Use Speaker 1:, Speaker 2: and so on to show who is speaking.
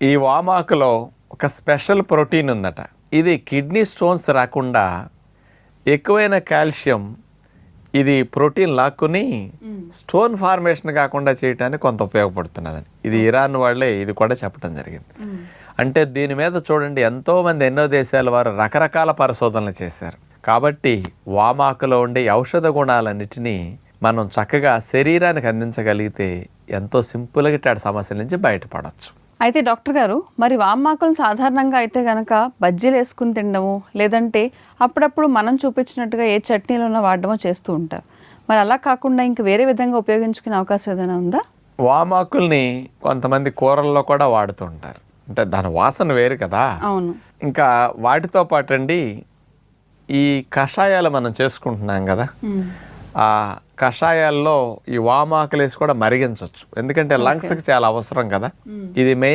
Speaker 1: ఈ వామాకులో ఒక special protein ఉందట. ఇది కిడ్నీ స్టోన్స్ రాకుండా ఎక్కువైన కాల్షియం ఇది ప్రోటీన్ లాక్కుని స్టోన్ ఫార్మేషన్ కాకుండా చేయడానికి కొంత ఉపయోగపడుతున్నదని ఇది ఇరాన్ వాళ్ళే ఇది కూడా చెప్పడం జరిగింది. అంటే దీని మీద చూడండి ఎంతోమంది ఎన్నో దేశాల వారు రకరకాల పరిశోధనలు చేశారు. కాబట్టి వామాకులో ఉండే ఔషధ గుణాలన్నిటినీ మనం చక్కగా శరీరానికి అందించగలిగితే ఎంతో సింపుల్గా ఇట్లాంటి సమస్యల నుంచి బయటపడవచ్చు.
Speaker 2: అయితే డాక్టర్ గారు, మరి వామాకులను సాధారణంగా అయితే కనుక బజ్జీలు వేసుకుని తినడము, లేదంటే అప్పుడప్పుడు మనం చూపించినట్టుగా ఏ చట్నీలోనో వాడడమో చేస్తూ ఉంటారు. మరి అలా కాకుండా ఇంక వేరే విధంగా ఉపయోగించుకునే అవకాశం ఏదైనా ఉందా?
Speaker 1: వామాకుల్ని కొంతమంది కూరల్లో కూడా వాడుతూ ఉంటారు. అంటే దాని వాసన వేరు కదా.
Speaker 2: అవును.
Speaker 1: ఇంకా వాటితో పాటు అండి ఈ కషాయాలు మనం చేసుకుంటున్నాం కదా, ఆ కషాయాల్లో ఈ వామాకులు వేసి కూడా మరిగించవచ్చు. ఎందుకంటే లంగ్స్కి చాలా అవసరం కదా. ఇది మెయిన్